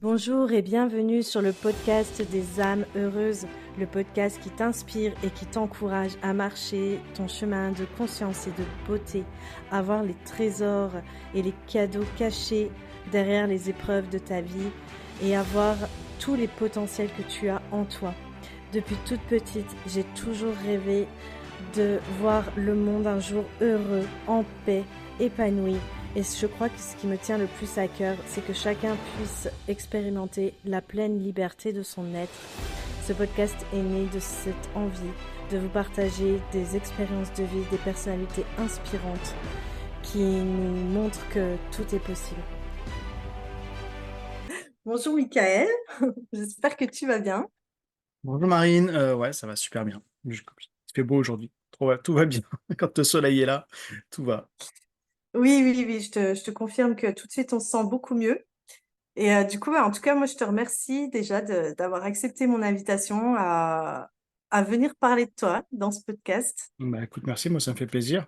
Bonjour et bienvenue sur le podcast des âmes heureuses, le podcast qui t'inspire et qui t'encourage à marcher ton chemin de conscience et de beauté, à voir les trésors et les cadeaux cachés derrière les épreuves de ta vie et à voir tous les potentiels que tu as en toi. Depuis toute petite, j'ai toujours rêvé de voir le monde un jour heureux, en paix, épanoui. Et je crois que ce qui me tient le plus à cœur, c'est que chacun puisse expérimenter la pleine liberté de son être. Ce podcast est né de cette envie de vous partager des expériences de vie, des personnalités inspirantes qui nous montrent que tout est possible. Bonjour Michael, j'espère que tu vas bien. Bonjour Marine, ouais, ça va super bien. Il fait beau aujourd'hui, tout va bien. Quand le soleil est là, tout va. Oui, je te confirme que tout de suite on se sent beaucoup mieux. Et du coup, en tout cas, moi, je te remercie déjà d'avoir accepté mon invitation à venir parler de toi dans ce podcast. Bah écoute, merci, moi ça me fait plaisir.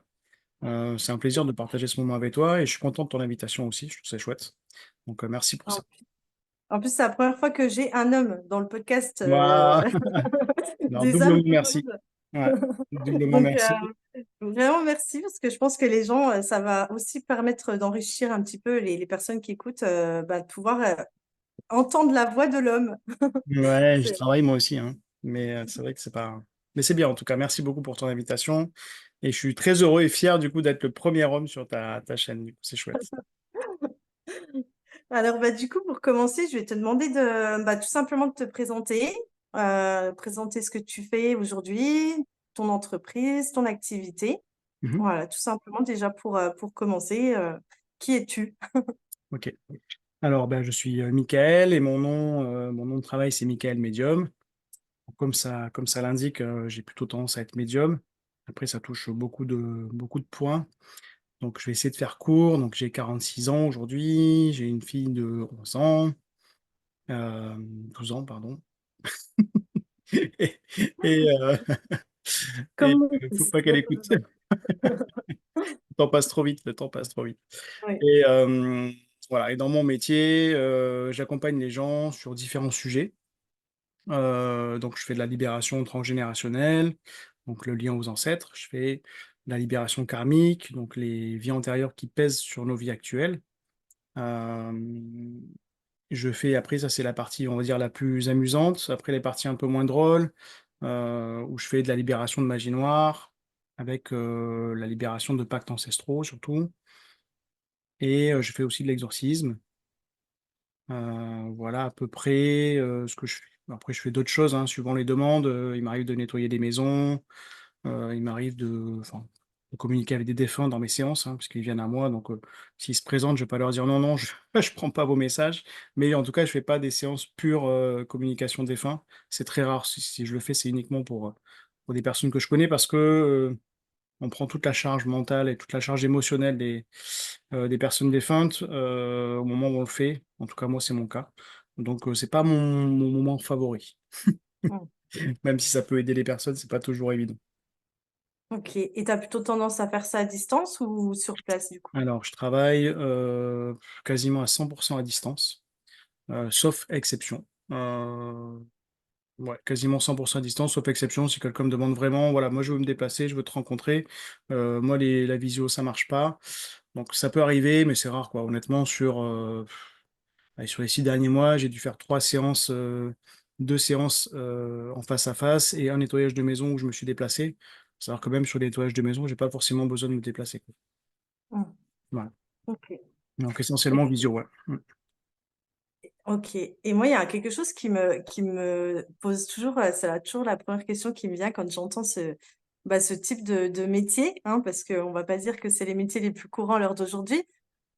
C'est un plaisir de partager ce moment avec toi et je suis content de ton invitation aussi, je trouve ça chouette. Donc merci pour En, ça. en plus, c'est la première fois que j'ai un homme dans le podcast Ouah. Alors des âmes doublement merci. heureuses. Ouais, doublement Donc, merci. vraiment merci parce que je pense que les gens, ça va aussi permettre d'enrichir un petit peu les personnes qui écoutent, de pouvoir entendre la voix de l'homme. Ouais, je C'est- travaille moi aussi, hein. Mais c'est vrai que c'est pas. Mais c'est bien en tout cas, merci beaucoup pour ton invitation. Et je suis très heureux et fier du coup d'être le premier homme sur ta chaîne, du coup, c'est chouette. Alors, du coup, pour commencer, je vais te demander tout simplement de te présenter, présenter ce que tu fais aujourd'hui, ton entreprise, ton activité. Mhm. Voilà, tout simplement déjà pour commencer, qui es-tu? Ok. Alors, ben, je suis Michael et mon nom de travail, c'est Michael Medium. Comme ça l'indique, j'ai plutôt tendance à être médium. Après, ça touche beaucoup de points. Donc, je vais essayer de faire court. Donc, j'ai 46 ans aujourd'hui. J'ai une fille de 11 ans, 12 ans, pardon. Et, et, euh, Comme mon faut fils, pas qu'elle bientôt écoute. 2 ans. Le temps passe trop vite, le temps passe trop vite. Oui. Et voilà. Et dans mon métier, j'accompagne les gens sur différents sujets. Donc je fais de la libération transgénérationnelle, donc le lien aux ancêtres. Je fais de la libération karmique, donc les vies antérieures qui pèsent sur nos vies actuelles. Hem, je fais après ça, c'est la partie, on va dire, la plus amusante. Après les parties un peu moins drôles, où je fais de la libération de magie noire avec, la libération de pactes ancestraux surtout et je fais aussi de l'exorcisme. Voilà à peu près, ce que je fais. Après je fais d'autres choses, hein, suivant les demandes, il m'arrive de nettoyer des maisons, il m'arrive de communiquer avec des défunts dans mes séances, hein, parce qu'ils viennent à moi donc s'ils se présentent, je vais pas leur dire: «Non, non, je je prends pas vos messages». Mais en tout cas, je fais pas des séances pure, communication défunt. C'est très rare. Si je le fais, c'est uniquement pour des personnes que je connais parce que, on prend toute la charge mentale et toute la charge émotionnelle des personnes défuntes, au moment où on le fait. En tout cas, moi, c'est mon cas. Donc, c'est pas mon moment favori. Mmh. Même si ça peut aider les personnes, c'est pas toujours évident. OK, et tu as plutôt tendance à faire ça à distance ou sur place, du coup? Alors, je travaille, quasiment à 100 à distance, sauf exception. Ouais, quasiment 100 à distance, sauf exception, si quelqu'un me demande vraiment: «Voilà, moi, je veux me déplacer, je veux te rencontrer». Moi, la visio, ça marche pas. Donc ça peut arriver, mais c'est rare, quoi. Honnêtement, allez, sur les 6 derniers mois, j'ai dû faire 3 séances, 2 séances, en face à face et un nettoyage de maison où je me suis déplacé. Faut savoir que même sur les nettoyages de maison, j'ai pas forcément besoin de me déplacer, quoi. Mmh. Voilà. OK. Donc essentiellement OK. visio, ouais. Mmh. OK, et moi, il y a quelque chose qui me pose toujours, c'est toujours la première question qui me vient quand j'entends ce type de métier, hein, parce qu'on va pas dire que c'est les métiers les plus courants à l'heure d'aujourd'hui,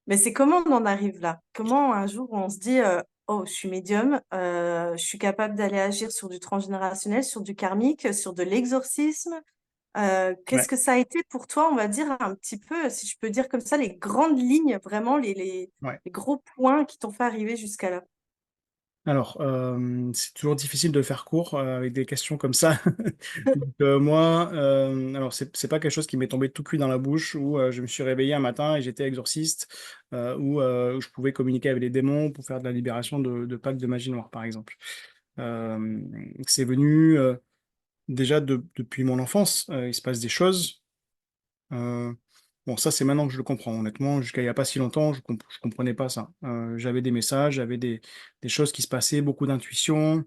mais c'est comment on en arrive là? Comment un jour on se dit, «Oh, je suis médium, je suis capable d'aller agir sur du transgénérationnel, sur du karmique, sur de l'exorcisme». Qu'est-ce Ouais. que ça a été pour toi, on va dire un petit peu, si je peux dire comme ça, les grandes lignes, vraiment les Ouais. gros points qui t'ont fait arriver jusqu'à là? Alors, c'est toujours difficile de faire court, avec des questions comme ça. Donc, moi, alors c'est pas quelque chose qui m'est tombé tout cuit dans la bouche où, je me suis réveillé un matin et j'étais exorciste, où je pouvais communiquer avec les démons pour faire de la libération de pactes de magie noire, par exemple. C'est venu, déjà depuis mon enfance, il se passe des choses. Heu, bon, ça, c'est maintenant que je le comprends. Honnêtement, jusqu'à il y a pas si longtemps, je comprenais pas ça. J'avais des messages, j'avais des choses qui se passaient, beaucoup d'intuition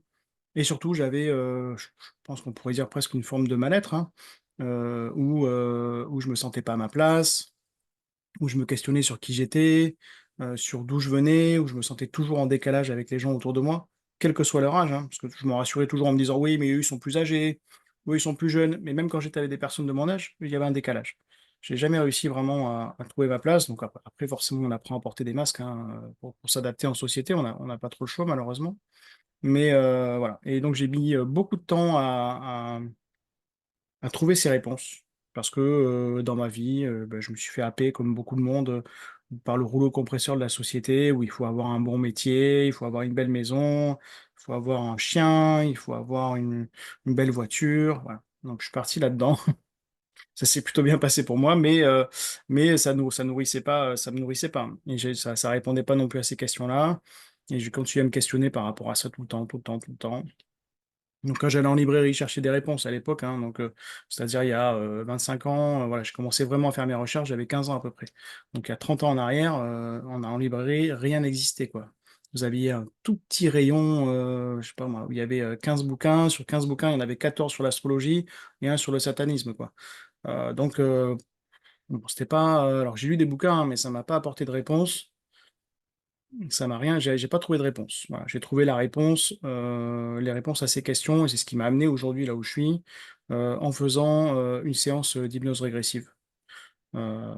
et surtout j'avais, je pense qu'on pourrait dire presque une forme de mal-être, hein, où je me sentais pas à ma place, où je me questionnais sur qui j'étais, sur d'où je venais, où je me sentais toujours en décalage avec les gens autour de moi, quel que soit leur âge, hein. Parce que je me rassurais toujours en me disant: «Oui, mais eux, ils sont plus âgés, eux, ils sont plus jeunes». Mais même quand j'étais avec des personnes de mon âge, il y avait un décalage. J'ai jamais réussi vraiment à trouver ma place, donc après forcément on apprend à porter des masques, hein, pour s'adapter en société, on n'a pas trop le choix malheureusement. Mais voilà, et donc j'ai mis, beaucoup de temps à trouver ces réponses parce que, dans ma vie, bah, je me suis fait happer comme beaucoup de monde, par le rouleau compresseur de la société où il faut avoir un bon métier, il faut avoir une belle maison, il faut avoir un chien, il faut avoir une belle voiture, voilà. Donc je suis parti là-dedans. Ça s'est plutôt bien passé pour moi, mais ça nourrissait pas, ça me nourrissait pas et ça répondait pas non plus à ces questions-là et j'ai continué à me questionner par rapport à ça tout le temps, tout le temps, tout le temps. Donc quand j'allais en librairie chercher des réponses à l'époque, hein, donc c'est-à-dire il y a, 25 ans, voilà, je commençais vraiment à faire mes recherches, j'avais 15 ans à peu près. Donc il y a 30 ans en arrière, en librairie, rien n'existait, quoi. Vous aviez un tout petit rayon, je sais pas moi, où il y avait, 15 bouquins. Sur 15 bouquins, il y en avait 14 sur l'astrologie et un sur le satanisme, quoi. Donc bon, c'était pas, alors j'ai lu des bouquins, hein, mais ça m'a pas apporté de réponse. Ça m'a rien j'ai pas trouvé de réponse. Voilà, j'ai trouvé la réponse, les réponses à ces questions et c'est ce qui m'a amené aujourd'hui là où je suis, en faisant, une séance, d'hypnose régressive. Heu,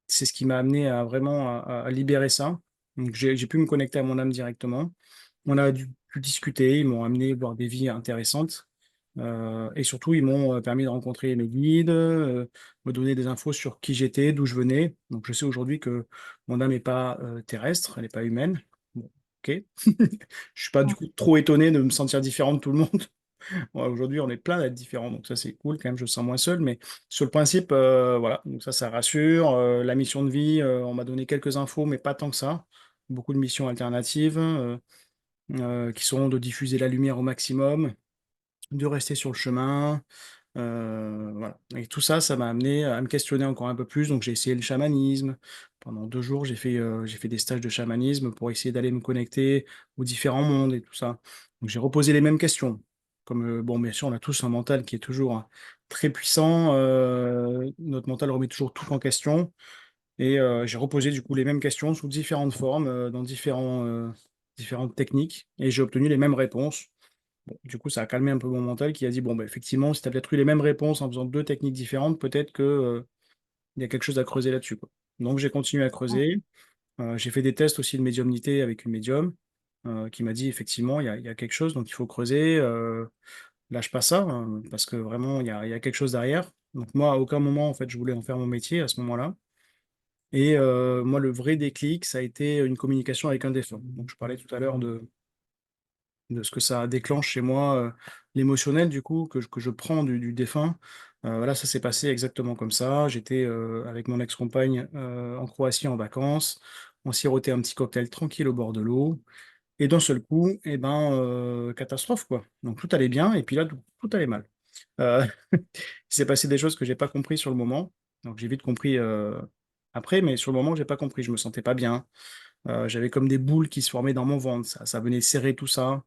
c'est ce qui m'a amené à vraiment à libérer ça. Donc j'ai pu me connecter à mon âme directement. On a pu discuter, ils m'ont amené voir des vies intéressantes, et surtout ils m'ont, permis de rencontrer mes guides, me donner des infos sur qui j'étais, d'où je venais. Donc je sais aujourd'hui que mon âme n'est pas, terrestre, elle n'est pas humaine. Bon, OK. Je suis pas du coup trop étonné de me sentir différent de tout le monde. Ouais, aujourd'hui, on est plein d'être différents, donc ça, c'est cool quand même, je me sens moins seul, mais sur le principe, voilà, donc ça rassure. La mission de vie, on m'a donné quelques infos, mais pas tant que ça. Beaucoup de missions alternatives, qui seront de diffuser la lumière au maximum, de rester sur le chemin, voilà, et tout ça, ça m'a amené à me questionner encore un peu plus, donc j'ai essayé le chamanisme. Pendant 2 jours, j'ai fait des stages de chamanisme pour essayer d'aller me connecter aux différents mondes et tout ça. Donc j'ai reposé les mêmes questions, comme, bon, bien sûr, on a tous un mental qui est toujours, très puissant, notre mental remet toujours tout en question et j'ai reposé du coup les mêmes questions sous différentes formes, dans différentes techniques et j'ai obtenu les mêmes réponses. Bon, du coup, ça a calmé un peu mon mental qui a dit: «Bon, bah, effectivement, si tu as peut-être eu les mêmes réponses en faisant 2 techniques différentes, peut-être que, il y a quelque chose à creuser là-dessus, quoi». Donc j'ai continué à creuser, j'ai fait des tests aussi de médiumnité avec une médium, qui m'a dit: «Effectivement, il y a quelque chose, donc il faut creuser, lâche pas ça, parce que vraiment il y a quelque chose derrière». Donc moi, à aucun moment, en fait, je voulais en faire mon métier à ce moment-là et moi, le vrai déclic, ça a été une communication avec un défunt. Donc je parlais tout à l'heure de ce que ça déclenche chez moi, l'émotionnel du coup que je prends du défunt. Voilà, ça s'est passé exactement comme ça. J'étais, avec mon ex-compagne, en Croatie en vacances. On sirotait un petit cocktail tranquille au bord de l'eau et d'un seul coup et ben, catastrophe quoi. Donc tout allait bien et puis là tout allait mal. Heu, il s'est passé des choses que j'ai pas compris sur le moment. Donc j'ai vite compris, après, mais sur le moment j'ai pas compris. Je me sentais pas bien. J'avais comme des boules qui se formaient dans mon ventre. Ça venait serrer tout ça.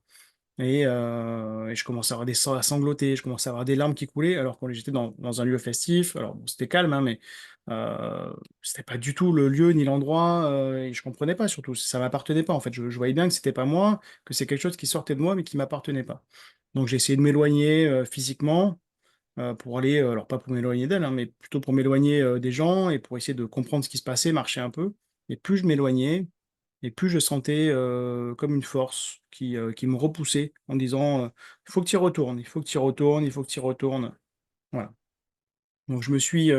Et je commençais à avoir à sangloter, je commençais à avoir des larmes qui coulaient alors que j'étais dans un lieu festif. Alors bon, c'était calme, hein, mais c'était pas du tout le lieu ni l'endroit, et je comprenais pas surtout, ça m'appartenait pas en fait. Je voyais bien que c'était pas moi, que c'est quelque chose qui sortait de moi mais qui m'appartenait pas. Donc j'ai essayé de m'éloigner, physiquement, pour aller, alors pas pour m'éloigner d'elle, hein, mais plutôt pour m'éloigner, des gens et pour essayer de comprendre ce qui se passait, marcher un peu et plus je m'éloignais et plus je sentais, comme une force qui me repoussait en me disant, «Il faut que tu y retournes, il faut que tu y retournes, il faut que tu y retournes». Voilà. Donc je me suis,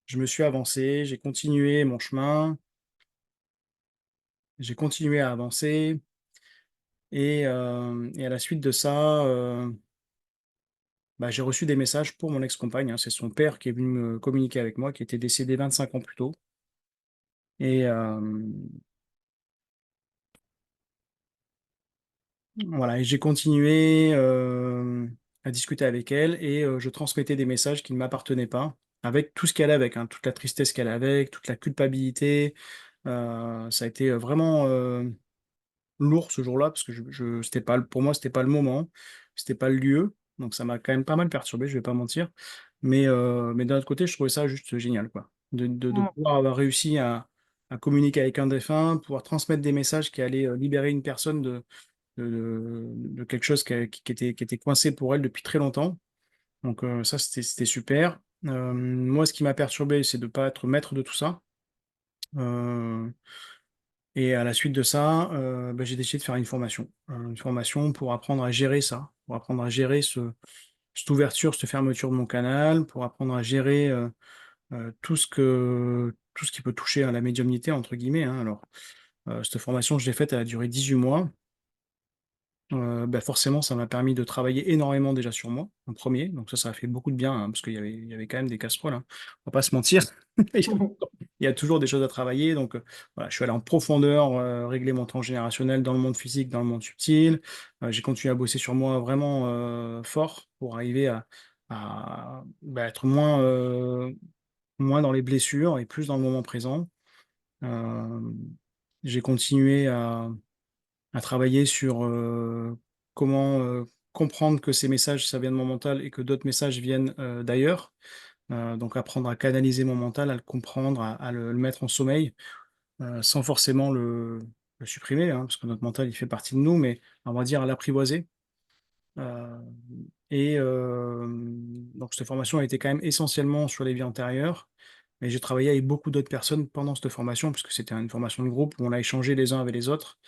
je me suis avancé, j'ai continué mon chemin, j'ai continué à avancer et à la suite de ça, bah, j'ai reçu des messages pour mon ex-compagne, hein. C'est son père qui est venu me communiquer avec moi, qui était décédé 25 ans plus tôt et voilà et j'ai continué, à discuter avec elle et je transmettais des messages qui ne m'appartenaient pas, avec tout ce qui allait avec, hein, toute la tristesse qu'elle allait avec, toute la culpabilité. Ça a été, vraiment, lourd ce jour-là parce que je c'était pas le pour moi, c'était pas le moment, c'était pas le lieu, donc ça m'a quand même pas mal perturbé, je vais pas mentir. Mais d'un autre côté, je trouvais ça juste génial, quoi. De Mmh. pouvoir avoir réussi à communiquer avec un défunt, pouvoir transmettre des messages qui allaient, libérer une personne de quelque chose qui était coincé pour elle depuis très longtemps. Donc ça, c'était super. Moi, ce qui m'a perturbé, c'est de pas être maître de tout ça. Heu et à la suite de ça, bah, j'ai décidé de faire une formation pour apprendre à gérer ça, pour apprendre à gérer cette ouverture, cette fermeture de mon canal, pour apprendre à gérer, tout ce qui peut toucher à «la médiumnité» entre guillemets, hein. Alors, cette formation, je l'ai faite, elle a duré 18 mois. Bah, forcément, ça m'a permis de travailler énormément déjà sur moi, en premier, donc ça a fait beaucoup de bien, hein, parce qu'il y avait quand même des casseroles, hein. On va pas se mentir. Il y a toujours des choses à travailler, donc voilà, je suis allé en profondeur, régler mon transgénérationnel dans le monde physique, dans le monde subtil. J'ai continué à bosser sur moi vraiment, fort pour arriver à être moins dans les blessures et plus dans le moment présent. Hem, j'ai continué à travailler sur, comment, comprendre que ces messages, ça vient de mon mental et que d'autres messages viennent, d'ailleurs. Donc apprendre à canaliser mon mental, à le comprendre, à le mettre en sommeil, sans forcément le supprimer, hein, parce que notre mental, il fait partie de nous, mais on va dire à l'apprivoiser. Hem donc cette formation a été quand même essentiellement sur les vies antérieures, mais j'ai travaillé avec beaucoup d'autres personnes pendant cette formation, puisque c'était une formation de groupe où on a échangé les uns avec les autres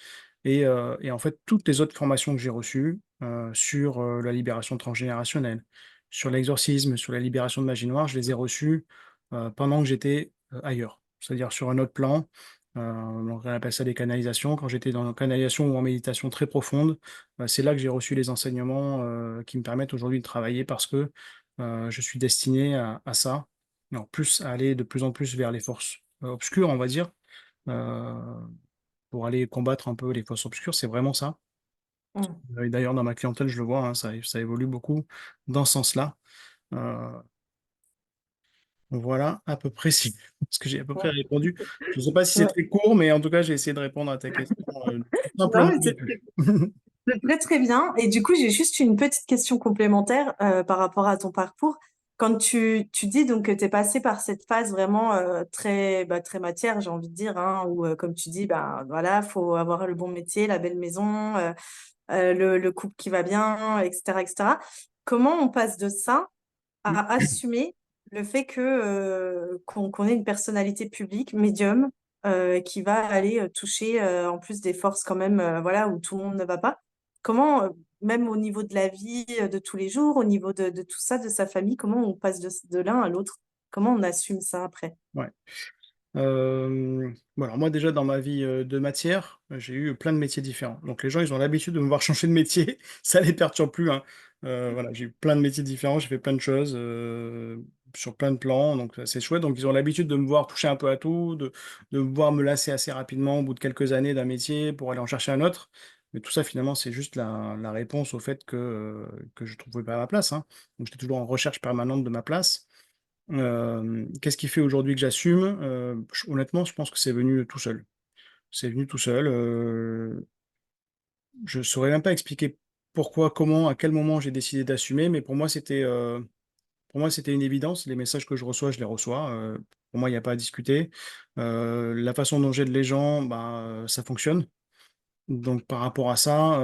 et en fait, toutes les autres formations que j'ai reçues, sur, la libération transgénérationnelle, sur l'exorcisme, sur la libération de magie noire, je les ai reçues, pendant que j'étais, ailleurs. C'est-à-dire sur un autre plan, donc on appelle ça des canalisations. Quand j'étais dans une canalisation ou en méditation très profonde, c'est là que j'ai reçu les enseignements, qui me permettent aujourd'hui de travailler parce que, je suis destiné à ça. Et en plus, à aller de plus en plus vers les forces, obscures, on va dire, heu pour aller combattre un peu les forces obscures, c'est vraiment ça. Mmh. Et d'ailleurs dans ma clientèle, je le vois, hein, ça évolue beaucoup dans ce sens-là. Heu, voilà à peu près si ce que j'ai à peu près Mmh. répondu. Je ne sais pas si c'est Ouais. très court, mais en tout cas, j'ai essayé de répondre à ta question, le plus Non, simplement mais que j'ai pu. c'est très, très bien. Et du coup, j'ai juste une petite question complémentaire par rapport à ton parcours. Quand tu dis donc que tu es passé par cette phase vraiment très, bah, très matière, j'ai envie de dire, hein, où, comme tu dis, bah, voilà, faut avoir le bon métier, la belle maison, le couple qui va bien, etc., etc. Comment on passe de ça Mmh, à assumer le fait que, qu'on ait une personnalité publique, médium, qui va aller, toucher, en plus des forces quand même, voilà, où tout le monde ne va pas. Comment, même au niveau de la vie, de tous les jours, au niveau de tout ça, de sa famille, comment on passe de l'un à l'autre? Comment on assume ça après? ouais. Bon alors moi déjà dans ma vie, de matière, j'ai eu plein de métiers différents. Donc les gens, ils ont l'habitude de me voir changer de métier, ça les perturbe plus, hein. Voilà, j'ai eu plein de métiers différents, j'ai fait plein de choses, sur plein de plans, donc c'est chouette. Donc ils ont l'habitude de me voir toucher un peu à tout, de me voir me lasser assez rapidement au bout de quelques années d'un métier pour aller en chercher un autre. Mais tout ça finalement, c'est juste la réponse au fait que je trouvais pas ma place, hein. Donc j'étais toujours en recherche permanente de ma place. Qu'est-ce qui fait aujourd'hui que j'assume? Ch honnêtement, je pense que c'est venu tout seul. C'est venu tout seul, je saurais même pas expliquer pourquoi, comment, à quel moment j'ai décidé d'assumer, mais pour moi, c'était une évidence. Les messages que je les reçois, pour moi, il y a pas à discuter. La façon dont j'aide les gens, ben, ça fonctionne. Donc par rapport à ça,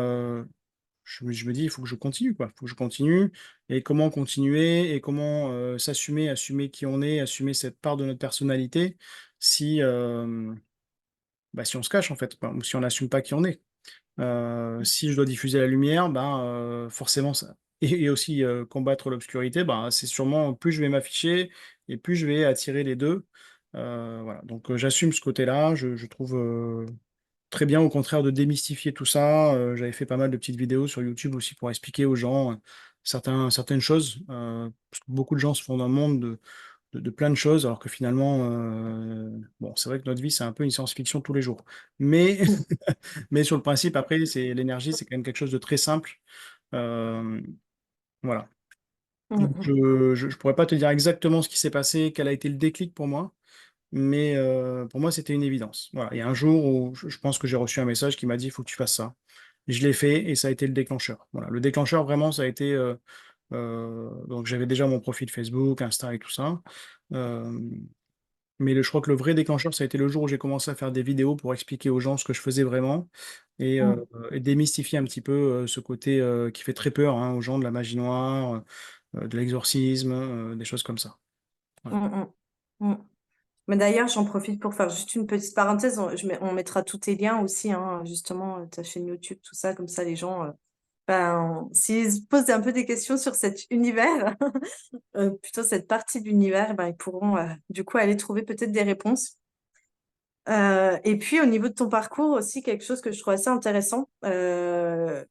je me dis: «Il faut que je continue, quoi. Il faut que je continue» et comment continuer et comment, s'assumer, assumer qui on est, assumer cette part de notre personnalité si, bah, si on se cache, en fait, quoi, ou si on n'assume pas qui on est. Si je dois diffuser la lumière, ben, forcément ça et aussi, combattre l'obscurité, ben, c'est sûrement plus je vais m'afficher et plus je vais attirer les deux. Voilà. Donc j'assume ce côté-là. Je trouve très bien, au contraire, de démystifier tout ça. J'avais fait pas mal de petites vidéos sur YouTube aussi pour expliquer aux gens certaines choses. Parce que beaucoup de gens se font dans le monde de plein de choses, alors que finalement, bon, c'est vrai que notre vie, c'est un peu une science-fiction tous les jours. Mais, mais sur le principe, après, c'est l'énergie, c'est quand même quelque chose de très simple. Euh, voilà. Mm, Donc, mm, je pourrais pas te dire exactement ce qui s'est passé, quel a été le déclic pour moi, mais pour moi, c'était une évidence. Voilà. Il y a un jour où je pense que j'ai reçu un message qui m'a dit, il faut que tu fasses ça. Je l'ai fait et ça a été le déclencheur. Voilà. Le déclencheur, vraiment, ça a été... donc, j'avais déjà mon profil Facebook, Insta et tout ça. Euh, mais je crois que le vrai déclencheur, ça a été le jour où j'ai commencé à faire des vidéos pour expliquer aux gens ce que je faisais vraiment mm, et démystifier un petit peu ce côté qui fait très peur, hein, aux gens, de la magie noire, de l'exorcisme, des choses comme ça. mm, Voilà. mm, mm. Mais d'ailleurs, j'en profite pour faire juste une petite parenthèse. On mettra tous tes liens aussi, hein, justement, ta chaîne YouTube, tout ça, comme ça les gens, ben, s'ils se posent un peu des questions sur cet univers, plutôt cette partie de l'univers, ben, ils pourront du coup aller trouver peut-être des réponses. Et puis au niveau de ton parcours aussi, quelque chose que je trouve assez intéressant,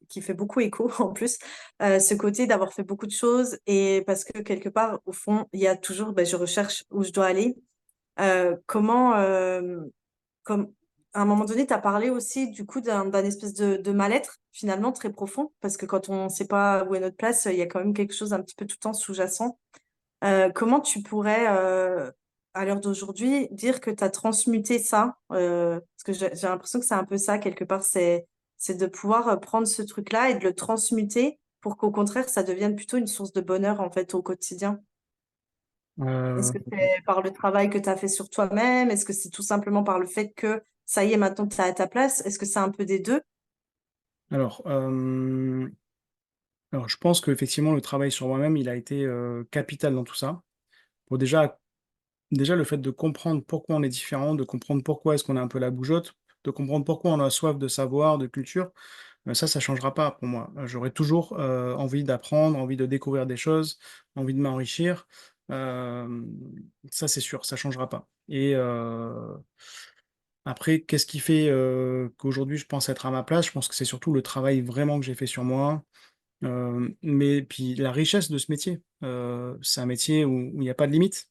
qui fait beaucoup écho en plus, ce côté d'avoir fait beaucoup de choses et parce que quelque part, au fond, il y a toujours, ben, je recherche où je dois aller. Comment, comme, à un moment donné, tu as parlé aussi du coup d'un espèce de mal-être finalement très profond, parce que quand on ne sait pas où est notre place, il y a quand même quelque chose un petit peu tout le temps sous-jacent. Comment tu pourrais, à l'heure d'aujourd'hui, dire que tu as transmuté ça? Parce que j'ai l'impression que c'est un peu ça, quelque part, c'est de pouvoir prendre ce truc-là et de le transmuter pour qu'au contraire, ça devienne plutôt une source de bonheur en fait au quotidien. Est-ce Euh, que c'est par le travail que tu as fait sur toi-même? Est-ce que c'est tout simplement par le fait que ça y est, maintenant tu es à ta place? Est-ce que c'est un peu des deux? alors, alors, je pense qu'effectivement, le travail sur moi-même, il a été capital dans tout ça. Pour déjà, le fait de comprendre pourquoi on est différent, de comprendre pourquoi est-ce qu'on a un peu la bougeotte, de comprendre pourquoi on a soif de savoir, de culture, ça changera pas pour moi. J'aurai toujours envie d'apprendre, envie de découvrir des choses, envie de m'enrichir. Euh, Ça, c'est sûr, ça changera pas. Et après, qu'est-ce qui fait qu'aujourd'hui je pense être à ma place? Je pense que c'est surtout le travail vraiment que j'ai fait sur moi. Mais puis la richesse de ce métier. C'est un métier où il n'y a pas de limite,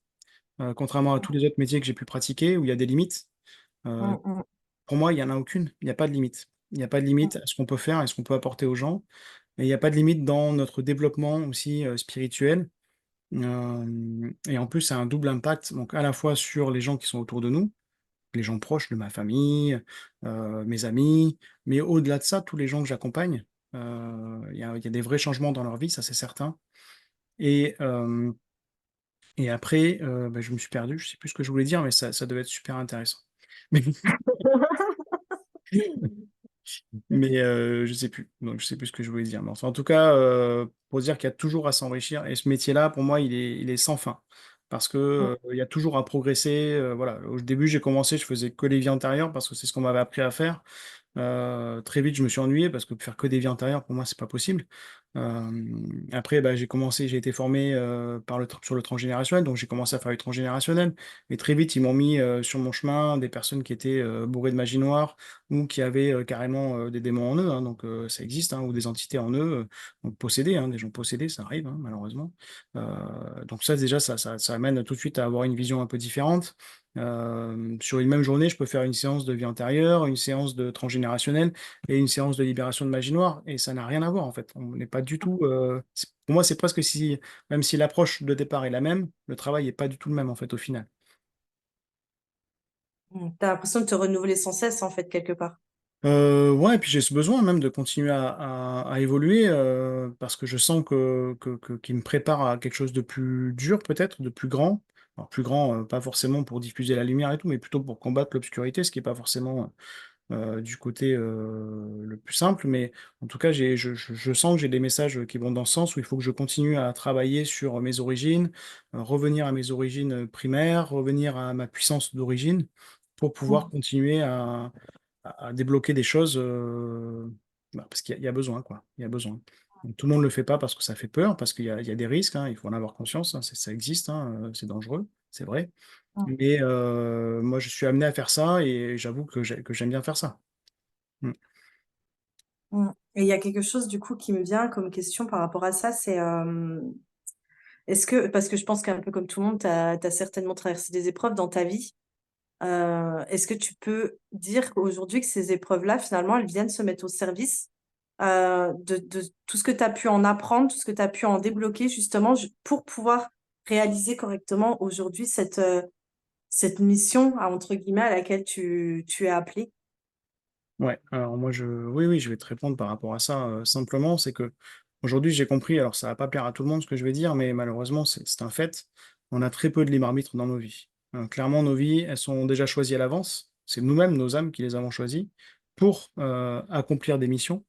contrairement à tous les autres métiers que j'ai pu pratiquer, où il y a des limites. Euh, Mm, mm, pour moi, il n'y en a aucune. Il n'y a pas de limite. Il n'y a pas de mm, limite à ce qu'on peut faire et ce qu'on peut apporter aux gens. Et il n'y a pas de limite dans notre développement aussi spirituel. Et en plus, ça a un double impact, donc à la fois sur les gens qui sont autour de nous, les gens proches de ma famille, mes amis, mais au-delà de ça, tous les gens que j'accompagne. Il y a des vrais changements dans leur vie, ça c'est certain. Et, euh, et après, bah, je me suis perdu, je sais plus ce que je voulais dire, mais ça devait être super intéressant. Mais je sais plus. Donc je sais plus ce que je voulais dire. Mais enfin, en tout cas, pour dire qu'il y a toujours à s'enrichir. Et ce métier-là, pour moi, il est sans fin. Parce que mm, il y a toujours à progresser. Voilà. Au début, j'ai commencé, je faisais que les vies antérieures parce que c'est ce qu'on m'avait appris à faire. Très vite, je me suis ennuyé parce que faire que des vies antérieures, pour moi, c'est pas possible. Après, bah, j'ai été formé sur le transgénérationnel, donc j'ai commencé à faire du transgénérationnel. Et très vite, ils m'ont mis sur mon chemin des personnes qui étaient bourrées de magie noire ou qui avaient carrément des démons en eux, hein, donc ça existe, hein, ou des entités en eux, donc possédés, hein, des gens possédés, ça arrive, hein, malheureusement. Donc ça, déjà, ça amène tout de suite à avoir une vision un peu différente. Sur une même journée, je peux faire une séance de vie antérieure, une séance de transgénérationnel et une séance de libération de magie noire, et ça n'a rien à voir en fait. On n'est pas du tout. Pour moi, c'est presque si, même si l'approche de départ est la même, le travail n'est pas du tout le même en fait au final. mm. T'as l'impression de te renouveler sans cesse, en fait, quelque part. Ouais, et puis j'ai ce besoin même de continuer à évoluer parce que je sens qu'il me prépare à quelque chose de plus dur peut-être, de plus grand. Alors plus grand, pas forcément pour diffuser la lumière et tout, mais plutôt pour combattre l'obscurité, ce qui n'est pas forcément du côté le plus simple. Mais en tout cas, je sens que j'ai des messages qui vont dans ce sens où il faut que je continue à travailler sur mes origines, revenir à mes origines primaires, revenir à ma puissance d'origine pour pouvoir Mm. continuer à débloquer des choses, bah, parce qu'il y a besoin, quoi. Il y a besoin. Donc, tout le monde ne le fait pas parce que ça fait peur, parce qu'il y a des risques, hein, il faut en avoir conscience, hein, ça existe, hein, c'est dangereux, c'est vrai. Mm, Mais moi, je suis amené à faire ça et j'avoue que j'aime bien faire ça. Mmh. mm. Et il y a quelque chose du coup qui me vient comme question par rapport à ça, c'est est-ce que, parce que je pense qu'un peu comme tout le monde, tu as certainement traversé des épreuves dans ta vie. Est-ce que tu peux dire qu'aujourd'hui que ces épreuves-là, finalement, elles viennent se mettre au service de tout ce que tu as pu en apprendre, tout ce que tu as pu en débloquer justement pour pouvoir réaliser correctement aujourd'hui cette mission, entre guillemets, à laquelle tu es appelé? Ouais, alors moi oui, oui, je vais te répondre par rapport à ça, simplement, c'est que aujourd'hui j'ai compris, alors ça va pas plaire à tout le monde ce que je vais dire, mais malheureusement c'est un fait, on a très peu de libre arbitre dans nos vies. Clairement nos vies, elles sont déjà choisies à l'avance, c'est nous-mêmes, nos âmes qui les avons choisies pour, accomplir des missions.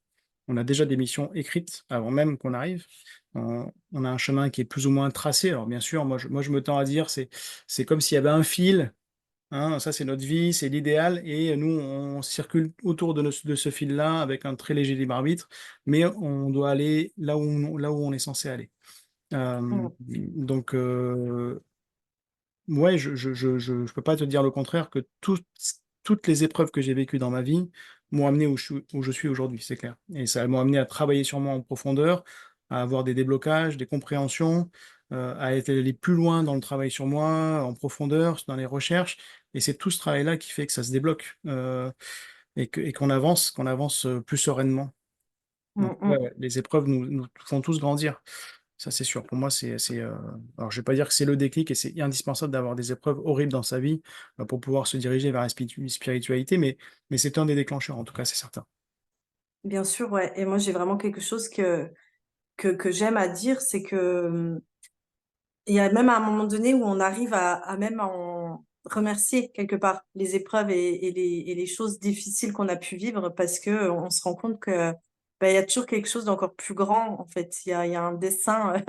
On a déjà des missions écrites avant même qu'on arrive. On a un chemin qui est plus ou moins tracé. Alors bien sûr, moi je me tends à dire, c'est comme s'il y avait un fil. Hein, ça, c'est notre vie, c'est l'idéal et nous, on circule autour de ce fil-là avec un très léger libre arbitre, mais on doit aller là où on est censé aller. Mmh. Donc ouais, je peux pas te dire le contraire que toutes les épreuves que j'ai vécues dans ma vie m'ont amené où je suis aujourd'hui, c'est clair et ça m'ont amené à travailler sur moi en profondeur, à avoir des déblocages, des compréhensions, à être aller plus loin dans le travail sur moi, en profondeur, dans les recherches et c'est tout ce travail-là qui fait que ça se débloque, et qu'on avance, plus sereinement. Donc Mmh ouais, mh. ouais, les épreuves nous font tous grandir. Ça, c'est sûr. Pour moi, alors je vais pas dire que c'est le déclic et c'est indispensable d'avoir des épreuves horribles dans sa vie, pour pouvoir se diriger vers la spiritualité, mais c'est un des déclencheurs, en tout cas, c'est certain. Bien sûr, ouais, et moi j'ai vraiment quelque chose que j'aime à dire, c'est que, il y a même à un moment donné où on arrive à même en remercier quelque part les épreuves et les choses difficiles qu'on a pu vivre parce que on se rend compte que, bah, il y a toujours quelque chose d'encore plus grand, en fait. Il y a un dessein,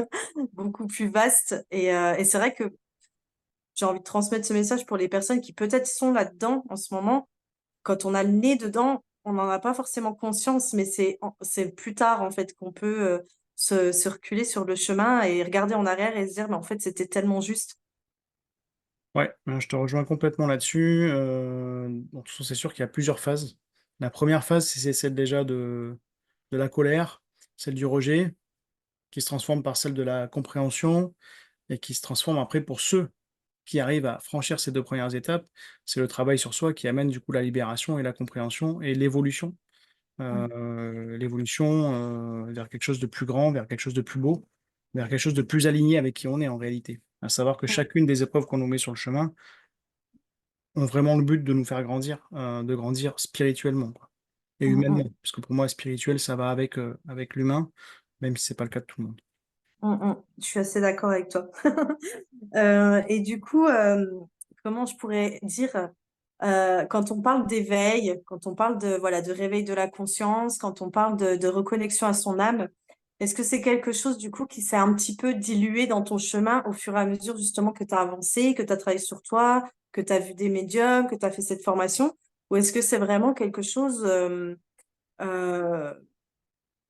beaucoup plus vaste et c'est vrai que j'ai envie de transmettre ce message pour les personnes qui peut-être sont là-dedans en ce moment. Quand on a le nez dedans, on n'en a pas forcément conscience, mais c'est plus tard, en fait, qu'on peut, se reculer sur le chemin et regarder en arrière et se dire: «Mais en fait, c'était tellement juste». Ouais, je te rejoins complètement là-dessus, bon, de toute façon, c'est sûr qu'il y a plusieurs phases. La première phase, c'est celle déjà de la colère, celle du rejet, qui se transforme par celle de la compréhension et qui se transforme après pour ceux qui arrivent à franchir ces 2 premières étapes, c'est le travail sur soi qui amène du coup la libération et la compréhension et l'évolution. Mmh. L'évolution, vers quelque chose de plus grand, vers quelque chose de plus beau, vers quelque chose de plus aligné avec qui on est en réalité. À savoir que Mmh. chacune des épreuves qu'on nous met sur le chemin ont vraiment le but de nous faire grandir, de grandir spirituellement, quoi et Mmh humainement. mh. Parce que pour moi spirituel, ça va avec l'humain, même si c'est pas le cas de tout le monde. Mmh mh. Je suis assez d'accord avec toi. Et du coup, comment je pourrais dire? Quand on parle d'éveil, quand on parle de, voilà, de réveil de la conscience, quand on parle de reconnexion à son âme, est-ce que c'est quelque chose du coup qui s'est un petit peu dilué dans ton chemin au fur et à mesure justement que tu as avancé, que tu as travaillé sur toi, que tu as vu des médiums, que tu as fait cette formation? Ou est-ce que c'est vraiment quelque chose, heu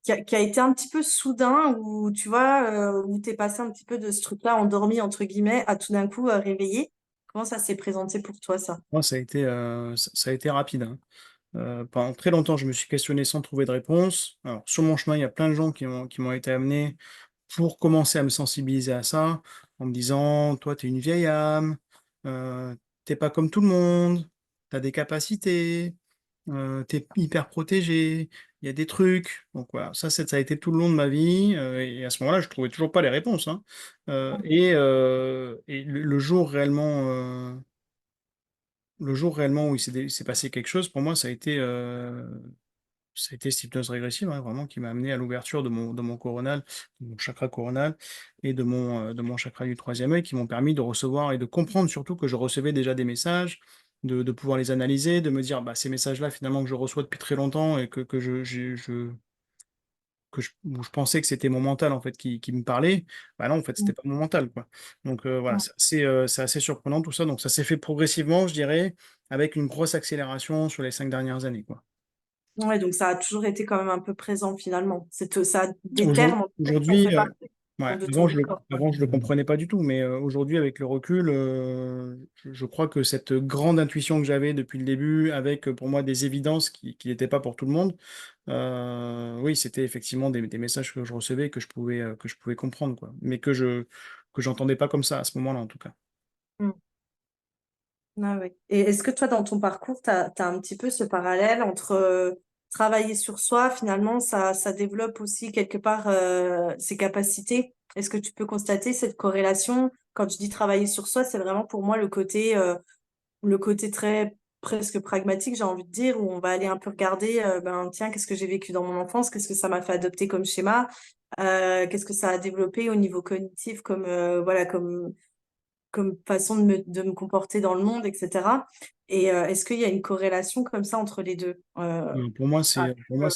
qui a été un petit peu soudain où, tu vois, où tu es passé un petit peu de ce truc-là «endormi» entre guillemets à tout d'un coup, réveillé? Comment ça s'est présenté pour toi ça? Moi, ça a été rapide, hein. Pendant très longtemps, je me suis questionné sans trouver de réponse. Alors sur mon chemin, il y a plein de gens qui m'ont été amenés pour commencer à me sensibiliser à ça, en me disant: «Toi, tu es une vieille âme, tu pas comme tout le monde, tu as des capacités, tu es hyper protégé, il y a des trucs». Donc voilà, ça a été tout le long de ma vie, et à ce moment-là, je trouvais toujours pas les réponses, hein. Et le jour réellement, où il s'est passé quelque chose, pour moi, ça a été cette hypnose régressive, hein, vraiment qui m'a amené à l'ouverture de mon coronal, de mon chakra coronal et de mon chakra du troisième œil, qui m'ont permis de recevoir et de comprendre surtout que je recevais déjà des messages, de pouvoir les analyser, de me dire: «Bah, ces messages-là, finalement, que je reçois depuis très longtemps et que où je pensais que c'était mon mental, en fait, qui me parlait, bah, non, en fait, c'était Mmh. pas mon mental, quoi». Donc voilà, Mmh. c'est assez surprenant tout ça, donc ça s'est fait progressivement, je dirais, avec une grosse accélération sur les 5 dernières années, quoi. Ouais, donc ça a toujours été quand même un peu présent finalement. Ça, des termes en fait, qui ont Aujourd'hui, fait partie ouais, de ton histoire, quoi. avant, je le comprenais pas du tout, mais aujourd'hui, avec le recul, je crois que cette grande intuition que j'avais depuis le début, avec pour moi des évidences qui n'étaient pas pour tout le monde, oui, c'était effectivement des messages que je recevais que je pouvais comprendre, quoi, mais que j'entendais pas comme ça à ce moment-là, en tout cas. Mm. Ah ouais. Et est-ce que toi, dans ton parcours, tu as un petit peu ce parallèle entre travailler sur soi, finalement, ça développe aussi quelque part ses capacités. Est-ce que tu peux constater cette corrélation? Quand je dis travailler sur soi, c'est vraiment pour moi le côté très presque pragmatique, j'ai envie de dire, où on va aller un peu regarder, ben tiens, qu'est-ce que j'ai vécu dans mon enfance, qu'est-ce que ça m'a fait adopter comme schéma, qu'est-ce que ça a développé au niveau cognitif comme voilà comme façon de me comporter dans le monde, etc. Et est-ce qu'il y a une corrélation comme ça entre les deux? Ah, Pour moi, c'est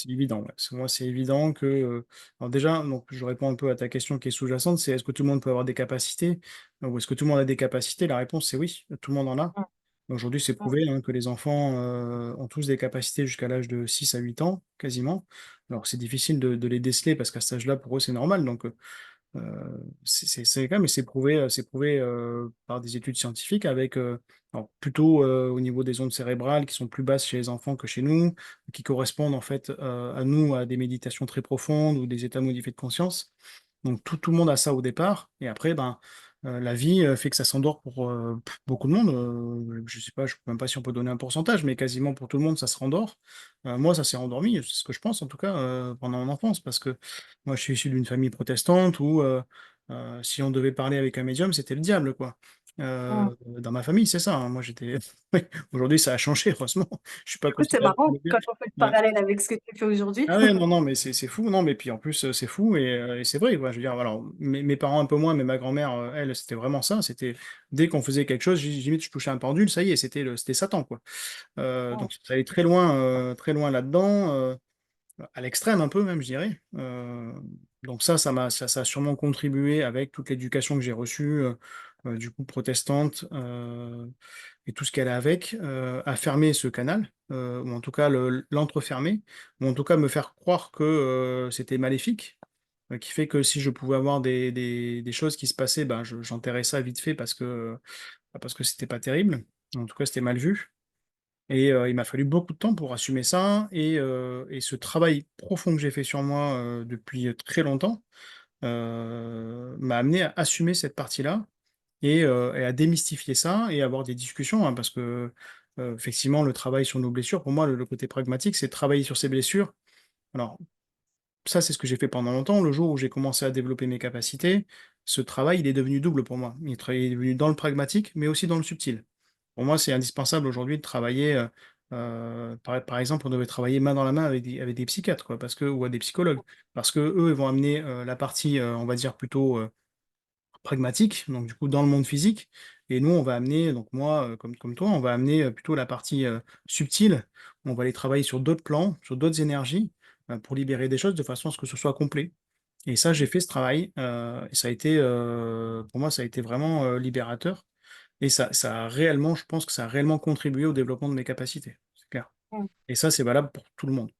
évident. Ouais. Pour moi, c'est évident que, alors déjà, donc, je réponds un peu à ta question qui est sous-jacente, c'est est-ce que tout le monde peut avoir des capacités? Ou est-ce que tout le monde a des capacités? La réponse, c'est oui, tout le monde en a. mm, Aujourd'hui, c'est mm, prouvé hein, que les enfants ont tous des capacités jusqu'à l'âge de 6 à 8 ans, quasiment. Alors, c'est difficile de les déceler parce qu'à cet âge-là, pour eux, c'est normal. Donc, c'est le cas, mais c'est prouvé par des études scientifiques avec alors plutôt au niveau des ondes cérébrales qui sont plus basses chez les enfants que chez nous, qui correspondent en fait à nous, à des méditations très profondes ou des états modifiés de conscience. Donc tout le monde a ça au départ, et après, ben, la vie fait que ça s'endort pour beaucoup de monde. Je sais pas, je sais même pas si on peut donner un pourcentage, mais quasiment pour tout le monde, ça se rendort. Moi, ça s'est rendormi, c'est ce que je pense en tout cas pendant mon enfance, parce que moi, je suis issu d'une famille protestante où si on devait parler avec un médium, c'était le diable, quoi. mm. Dans ma famille, c'est ça, hein. Moi, j'étais. Oui, aujourd'hui, ça a changé, heureusement. Je suis pas Du coup, c'est considéré comme marrant le quand diable. on fait le Ouais. parallèle avec ce que tu fais aujourd'hui. Ah ouais, non, non, mais c'est fou, non, mais puis en plus, c'est fou, et c'est vrai, quoi. Je veux dire, alors, mes parents un peu moins, mais ma grand-mère, elle, c'était vraiment ça. C'était dès qu'on faisait quelque chose, limite, je touchais un pendule, ça y est, c'était Satan, quoi. Mm, Donc, ça allait très loin là-dedans. À l'extrême un peu même, je dirais. Donc ça a sûrement contribué avec toute l'éducation que j'ai reçue, du coup protestante, et tout ce qu'elle a avec, à fermer ce canal, ou en tout cas l'entrefermer, ou en tout cas me faire croire que c'était maléfique, qui fait que si je pouvais avoir des choses qui se passaient, ben j'enterrais ça vite fait parce que c'était pas terrible. En tout cas, c'était mal vu. Et il m'a fallu beaucoup de temps pour assumer ça, et ce travail profond que j'ai fait sur moi, depuis, très longtemps, m'a amené à assumer cette partie-là, et à démystifier ça et avoir des discussions, hein, parce que, effectivement, le travail sur nos blessures, pour moi, le côté pragmatique, c'est travailler sur ces blessures. Alors ça, c'est ce que j'ai fait pendant longtemps. Le jour où j'ai commencé à développer mes capacités, ce travail, il est devenu double pour moi. Il est devenu dans le pragmatique, mais aussi dans le subtil. Pour moi, c'est indispensable aujourd'hui de travailler, par exemple, on devait travailler main dans la main avec des psychiatres, quoi, parce que ou à des psychologues. Parce que eux, ils vont amener, la partie, on va dire plutôt, pragmatique, donc du coup dans le monde physique, et nous, on va amener, donc moi, comme toi, on va amener, plutôt la partie, subtile. On va aller travailler sur d'autres plans, sur d'autres énergies, pour libérer des choses de façon à ce que ce soit complet. Et ça, j'ai fait ce travail, et ça a été, pour moi, ça a été vraiment, libérateur. Et ça a réellement, je pense que ça a réellement contribué au développement de mes capacités, c'est clair. mm, Et ça, c'est valable pour tout le monde.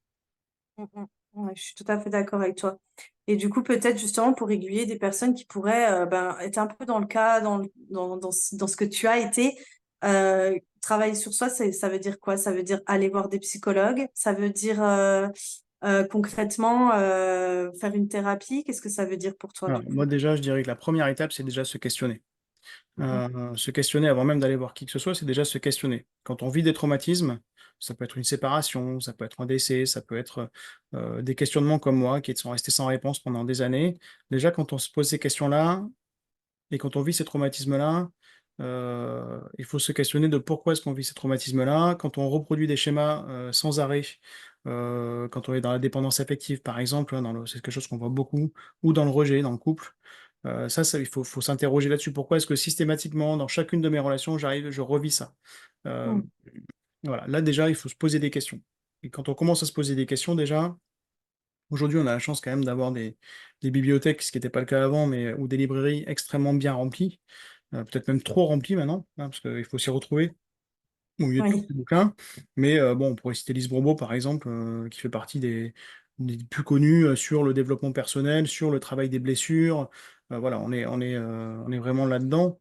mm, mm. Ouais, je suis tout à fait d'accord avec toi. Et du coup, peut-être justement pour aiguiller des personnes qui pourraient ben, être un peu dans le cas, dans ce que tu as été, travailler sur soi, ça veut dire quoi? Ça veut dire aller voir des psychologues? Ça veut dire concrètement faire une thérapie? Qu'est-ce que ça veut dire pour toi Alors, du moi, coup? déjà, je dirais que la première étape, c'est déjà se questionner. Mm, Se questionner avant même d'aller voir qui que ce soit, c'est déjà se questionner. Quand on vit des traumatismes, ça peut être une séparation, ça peut être un décès, ça peut être des questionnements comme moi qui sont restés sans réponse pendant des années. Déjà, quand on se pose ces questions-là et quand on vit ces traumatismes-là, il faut se questionner de pourquoi est-ce qu'on vit ces traumatismes-là. Quand on reproduit des schémas sans arrêt, quand on est dans la dépendance affective, par exemple, hein, c'est quelque chose qu'on voit beaucoup, ou dans le rejet, dans le couple. Il faut s'interroger là-dessus. Pourquoi est-ce que systématiquement, dans chacune de mes relations, je revis ça? Euh, mm, voilà, là déjà, il faut se poser des questions. Et quand on commence à se poser des questions, déjà, aujourd'hui, on a la chance quand même d'avoir des bibliothèques, ce qui n'était pas le cas avant, mais ou des librairies extrêmement bien remplies, peut-être même trop remplies maintenant, hein, parce qu'il faut s'y retrouver. au milieu de tous Oui. ces bouquins. Mais bon, on pourrait citer Lise Bourbeau, par exemple, qui fait partie des plus connus sur le développement personnel, sur le travail des blessures. Voilà, on est vraiment là-dedans.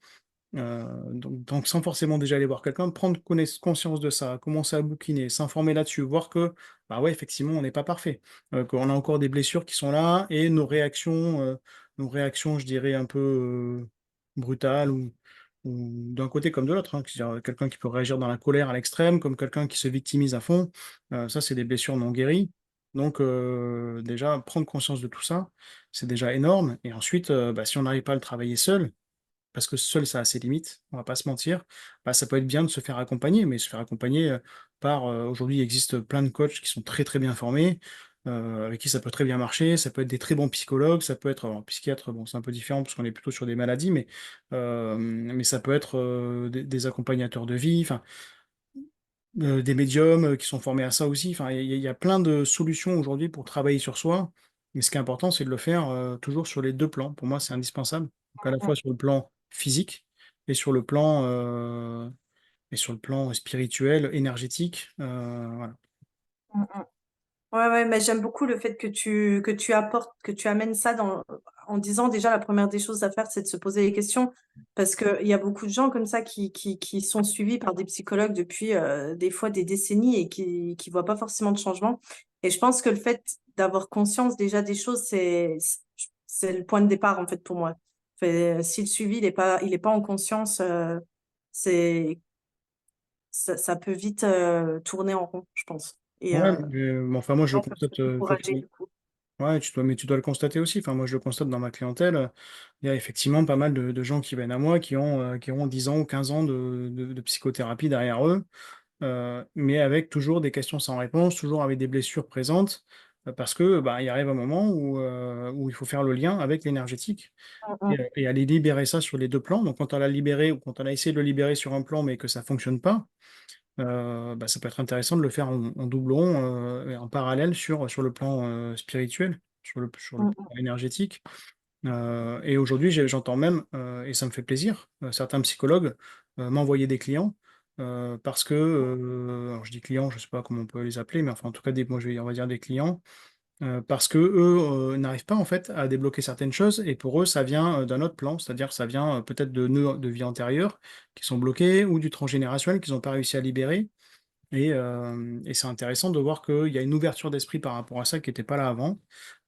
Donc, sans forcément déjà aller voir quelqu'un, prendre conscience de ça, commencer à bouquiner, s'informer là-dessus, voir que, bah ouais, effectivement, on n'est pas parfait, qu'on a encore des blessures qui sont là et nos réactions, je dirais, un peu brutales ou d'un côté comme de l'autre, hein, c'est-à-dire quelqu'un qui peut réagir dans la colère à l'extrême, comme quelqu'un qui se victimise à fond, ça, c'est des blessures non guéries. Donc, déjà, prendre conscience de tout ça, c'est déjà énorme. Et ensuite, bah, si on n'arrive pas à le travailler seul, parce que seul, ça a ses limites, on va pas se mentir. Bah, ça peut être bien de se faire accompagner, mais se faire accompagner, par, aujourd'hui, il existe plein de coachs qui sont très, très bien formés, avec qui ça peut très bien marcher. Ça peut être des très bons psychologues, ça peut être alors psychiatre, bon, c'est un peu différent parce qu'on est plutôt sur des maladies, mais ça peut être, des accompagnateurs de vie, enfin, des médiums qui sont formés à ça aussi. Enfin, il y a plein de solutions aujourd'hui pour travailler sur soi. Mais ce qui est important, c'est de le faire toujours sur les deux plans. Pour moi, c'est indispensable. Donc, à la fois sur le plan physique et sur le plan spirituel, énergétique. Voilà. Mm, mm. Ouais, ouais, mais j'aime beaucoup le fait que tu apportes, que tu amènes ça en disant déjà la première des choses à faire, c'est de se poser les questions. Parce qu'il y a beaucoup de gens comme ça qui sont suivis par des psychologues depuis des fois des décennies et qui voient pas forcément de changement. Et je pense que le fait d'avoir conscience déjà des choses, c'est le point de départ en fait pour moi. Si le suivi il est pas en conscience, c'est, ça peut vite tourner en rond, je pense. Et Ouais, mais enfin, moi, je le gens peuvent se constate. décourager du coup. Ouais, mais tu dois le constater aussi. Enfin, moi, je le constate dans ma clientèle. Il y a effectivement pas mal de gens qui viennent à moi qui ont 10 ans ou 15 ans de psychothérapie derrière eux, mais avec toujours des questions sans réponse, toujours avec des blessures présentes, parce que bah, il arrive un moment où il faut faire le lien avec l'énergétique Mm, mm, et aller libérer ça sur les deux plans. Donc, quand on l'a libéré ou quand on a essayé de le libérer sur un plan, mais que ça fonctionne pas, bah, ça peut être intéressant de le faire en doublon, et en parallèle sur le plan spirituel, sur le mm, plan mm, énergétique. Et aujourd'hui, j'entends même, et ça me fait plaisir, certains psychologues m'envoyer des clients parce que, alors je dis clients, je ne sais pas comment on peut les appeler, mais enfin en tout cas, on va dire des clients, parce que eux n'arrivent pas en fait à débloquer certaines choses, et pour eux, ça vient d'un autre plan, c'est-à-dire ça vient peut-être de nœuds de vie antérieure qui sont bloqués ou du transgénérationnel qu'ils n'ont pas réussi à libérer. Et c'est intéressant de voir qu'il y a une ouverture d'esprit par rapport à ça qui n'était pas là avant,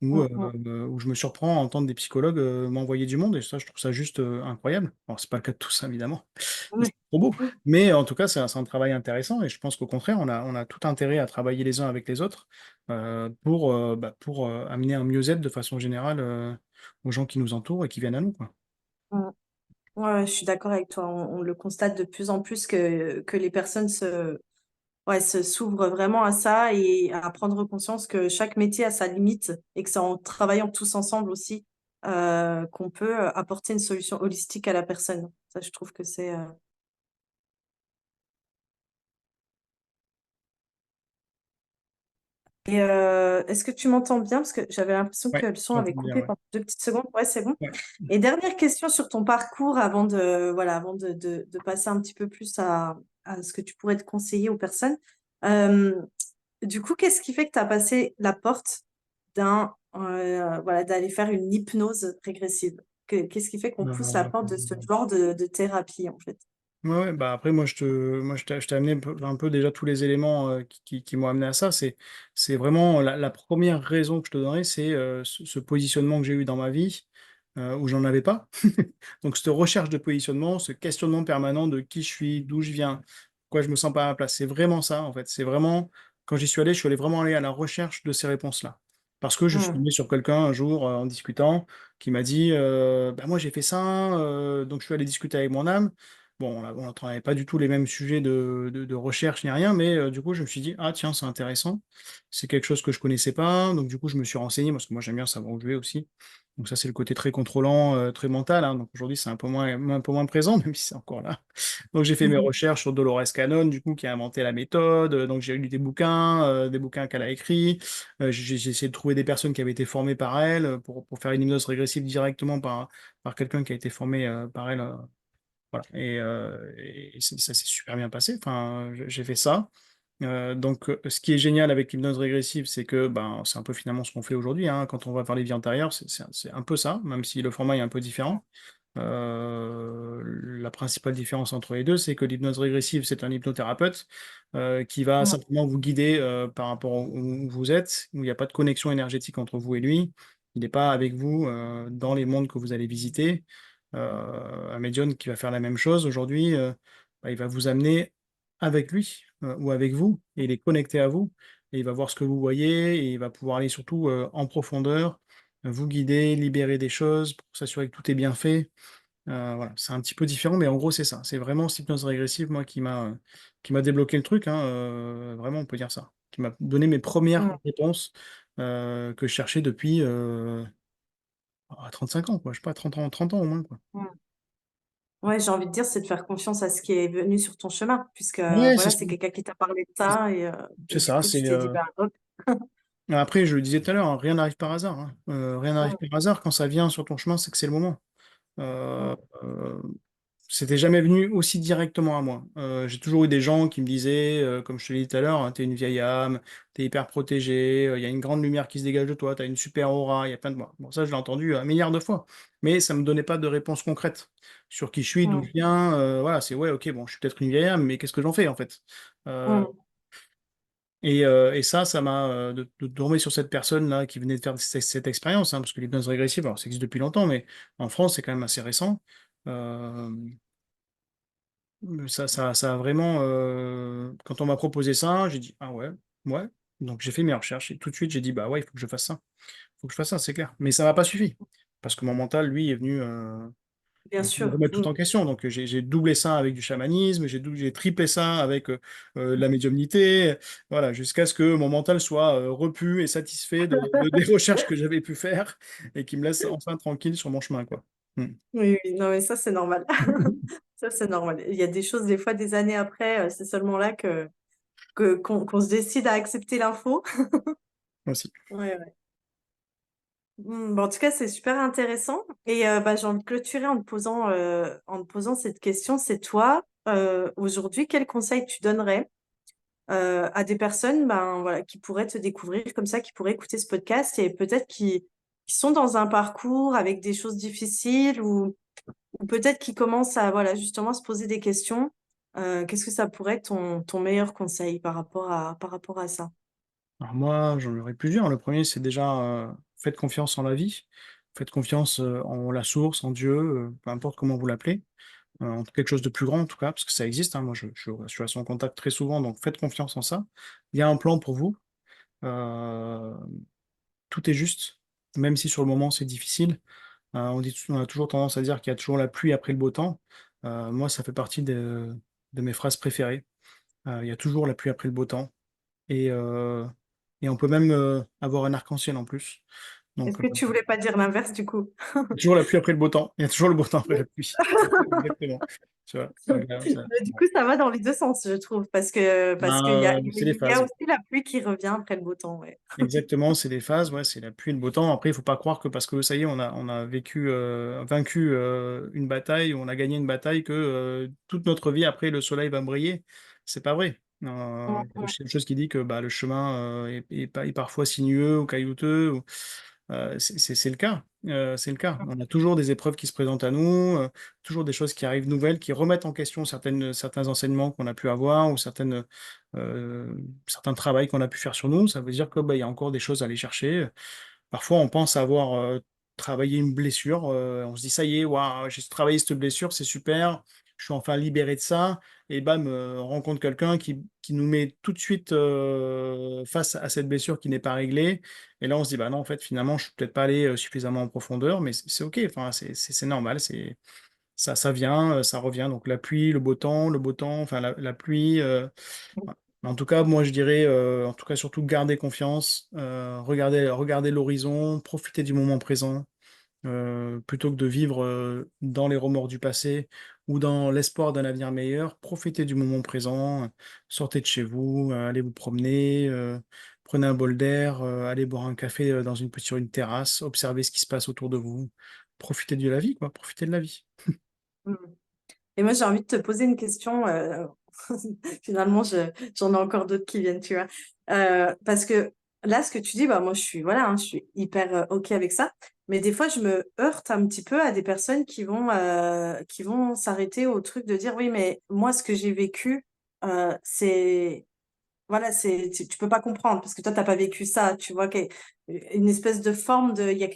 mm, mm. où je me surprends à entendre des psychologues m'envoyer du monde, et ça, je trouve ça juste incroyable. Alors, c'est pas le cas de tous, évidemment, c'est Ouais. trop beau, mais en tout cas, c'est un travail intéressant, et je pense qu'au contraire, on a tout intérêt à travailler les uns avec les autres pour amener un mieux-être de façon générale aux gens qui nous entourent et qui viennent à nous, quoi. Mm. Ouais, ouais, je suis d'accord avec toi. On le constate de plus en plus que les personnes s'ouvrent vraiment à ça et à prendre conscience que chaque métier a sa limite et que c'est en travaillant tous ensemble aussi qu'on peut apporter une solution holistique à la personne. Ça, je trouve que c'est. Et est-ce que tu m'entends bien? Parce que j'avais l'impression Ouais, que le son j'entends avait bien, coupé ouais. pendant 2 petites secondes. Ouais, c'est bon. Ouais. Et dernière question sur ton parcours avant de passer un petit peu plus à ce que tu pourrais te conseiller aux personnes. Euh, du coup, qu'est-ce qui fait que tu as passé la porte d'aller faire une hypnose régressive? Qu'est-ce qui fait qu'on pousse la Euh, porte de ce genre de thérapie, en fait? Ouais, ouais, bah après, je t'ai amené un peu déjà tous les éléments qui m'ont amené à ça. C'est vraiment la première raison que je te donnerais, c'est ce positionnement que j'ai eu dans ma vie où j'en avais pas. Donc, cette recherche de positionnement, ce questionnement permanent de qui je suis, d'où je viens, pourquoi je me sens pas à ma place. C'est vraiment ça, en fait. C'est vraiment, quand j'y suis allé, je suis allé vraiment aller à la recherche de ces réponses-là. Parce que je suis Mm, tombé sur quelqu'un un jour en discutant qui m'a dit bah, moi j'ai fait ça, donc je suis allé discuter avec mon âme. Bon, on ne travaillait pas du tout les mêmes sujets de recherche ni rien, mais du coup, je me suis dit, ah tiens, c'est intéressant. C'est quelque chose que je connaissais pas. Donc, du coup, je me suis renseigné, parce que moi, j'aime bien savoir où je vais aussi. Donc, ça, c'est le côté très contrôlant, très mental, hein. Donc, aujourd'hui, c'est un peu moins présent, même si c'est encore là. Donc, j'ai fait mes mm, recherches sur Dolores Cannon, du coup, qui a inventé la méthode. Donc, j'ai lu des bouquins qu'elle a écrits. J'ai essayé de trouver des personnes qui avaient été formées par elle pour faire une hypnose régressive directement par quelqu'un qui a été formé par elle. Voilà. Et ça s'est super bien passé. Enfin, j'ai fait ça. Donc, ce qui est génial avec l'hypnose régressive, c'est que ben, c'est un peu finalement ce qu'on fait aujourd'hui, hein. Quand on va vers les vies antérieures, c'est un peu ça, même si le format est un peu différent. La principale différence entre les deux, c'est que l'hypnose régressive, c'est un hypnothérapeute qui va Mm. simplement vous guider par rapport où vous êtes, où il n'y a pas de connexion énergétique entre vous et lui. Il n'est pas avec vous dans les mondes que vous allez visiter. Un médium qui va faire la même chose aujourd'hui, bah, il va vous amener avec lui ou avec vous, et il est connecté à vous, et il va voir ce que vous voyez, et il va pouvoir aller surtout en profondeur, vous guider, libérer des choses pour s'assurer que tout est bien fait. Voilà, c'est un petit peu différent, mais en gros, c'est ça. C'est vraiment cette hypnose régressive, moi, qui m'a débloqué le truc, hein, vraiment, on peut dire ça. Qui m'a donné mes premières Mm. réponses que je cherchais depuis 35 ans, quoi. Je sais pas, 30 ans au moins, quoi. Mm. Ouais, j'ai envie de dire, c'est de faire confiance à ce qui est venu sur ton chemin, puisque Ouais, voilà, c'est quelqu'un qui t'a parlé de ça c'est et du ça. coup, tu t'es dit, bah, hop. Après, je le disais tout à l'heure, hein, rien n'arrive par hasard, hein. Rien n'arrive par hasard. Quand ça vient sur ton chemin, c'est que c'est le moment. Euh, Mm. euh, C'était jamais venu aussi directement à moi. J'ai toujours eu des gens qui me disaient, comme je te l'ai dit tout à l'heure, hein, t'es une vieille âme, t'es hyper protégé, il y a une grande lumière qui se dégage de toi, t'as une super aura, il y a plein de... Bon, ça, je l'ai entendu un milliard de fois, mais ça me donnait pas de réponse concrète sur qui je suis, d'où je Mm. viens. Voilà, c'est ouais, ok, bon, je suis peut-être une vieille âme, mais qu'est-ce que j'en fais en fait? Euh, Mm. et ça m'a de tomber sur cette personne-là qui venait de faire cette expérience, hein, parce que l'hypnose régressive, alors ça existe depuis longtemps, mais en France, c'est quand même assez récent. Euh, ça a vraiment. Quand on m'a proposé ça, j'ai dit, ah ouais, ouais. Donc j'ai fait mes recherches et tout de suite, j'ai dit, bah ouais, il faut que je fasse ça. Il faut que je fasse ça, c'est clair. Mais ça m'a pas suffi. Parce que mon mental, lui, Bien est venu sûr. remettre tout Mm. en question. Donc j'ai doublé ça avec du chamanisme, j'ai triplé ça avec de la médiumnité, voilà, jusqu'à ce que mon mental soit repu et satisfait des recherches que j'avais pu faire et qui me laisse enfin tranquille sur mon chemin, quoi. Mm. Oui, oui, non, mais ça, c'est normal. Ça, c'est normal. Il y a des choses, des fois, des années après, c'est seulement là qu'on se décide à accepter l'info. Aussi. Ouais, ouais. Bah, en tout cas, c'est super intéressant. Et bah, j'ai envie de clôturer en te posant cette question. C'est toi, aujourd'hui, quel conseil tu donnerais à des personnes ben, voilà, qui pourraient te découvrir comme ça, qui pourraient écouter ce podcast et peut-être qui sont dans un parcours avec des choses difficiles ou peut-être qui commencent à voilà, justement se poser des questions. Qu'est-ce que ça pourrait être ton meilleur conseil par rapport à ça? Alors moi, j'en aurais plusieurs. Le premier, c'est déjà faites confiance en la vie, faites confiance en la source, en Dieu, peu importe comment vous l'appelez, en quelque chose de plus grand en tout cas, parce que ça existe, hein. Moi, je suis à son contact très souvent, donc faites confiance en ça. Il y a un plan pour vous. Euh, Tout est juste, même si sur le moment c'est difficile. On a toujours tendance à dire qu'il y a toujours la pluie après le beau temps. Moi, ça fait partie de mes phrases préférées. Il y a toujours la pluie après le beau temps. Et, euh, et on peut même avoir un arc-en-ciel en plus. Est-ce Donc, que tu voulais pas dire l'inverse du coup? il y a toujours la pluie après le beau temps. Il y a toujours le beau temps après la pluie. Exactement. Tu vois, Mais du coup, ça va dans les deux sens, je trouve, parce qu'il y a, c'est il des y a phases. aussi la pluie qui revient après le beau temps, ouais. Exactement, c'est des phases. Ouais, c'est la pluie et le beau temps. Après, il faut pas croire que parce que ça y est, on a vécu, vaincu une bataille, on a gagné une bataille, que toute notre vie après le soleil va briller. C'est pas vrai. Il y a une chose qui dit que bah, le chemin est parfois sinueux ou caillouteux. C'est le cas. C'est le cas. On a toujours des épreuves qui se présentent à nous, toujours des choses qui arrivent nouvelles, qui remettent en question certains enseignements qu'on a pu avoir ou euh, certains travaux qu'on a pu faire sur nous. Ça veut dire que bah, il y a encore des choses à aller chercher. Parfois, on pense avoir travaillé une blessure. On se dit, ça y est, waouh, j'ai travaillé cette blessure, c'est super. Je suis enfin libéré de ça. Et bam, on rencontre quelqu'un qui nous met tout de suite face à cette blessure qui n'est pas réglée. Et là, on se dit, bah non, en fait, finalement, je suis peut-être pas allé suffisamment en profondeur, mais c'est OK. Enfin, c'est normal. Ça vient, ça revient. Donc, la pluie, le beau temps, enfin, la pluie. Voilà. En tout cas, moi je dirais, en tout cas surtout garder confiance, regarder l'horizon, profiter du moment présent, plutôt que de vivre dans les remords du passé ou dans l'espoir d'un avenir meilleur. Profitez du moment présent, sortez de chez vous, allez vous promener, prenez un bol d'air, allez boire un café sur une terrasse, observez ce qui se passe autour de vous. Profitez de la vie, quoi, profitez de la vie. Mm. Et moi, j'ai envie de te poser une question. Finalement, j'en ai encore d'autres qui viennent, tu vois. Parce que là, ce que tu dis, bah, moi, voilà, hein, je suis hyper OK avec ça. Mais des fois, je me heurte un petit peu à des personnes qui vont s'arrêter au truc de dire, oui, mais moi, ce que j'ai vécu, c'est, voilà, tu peux pas comprendre parce que toi, t'as pas vécu ça. Tu vois, une espèce de forme il y a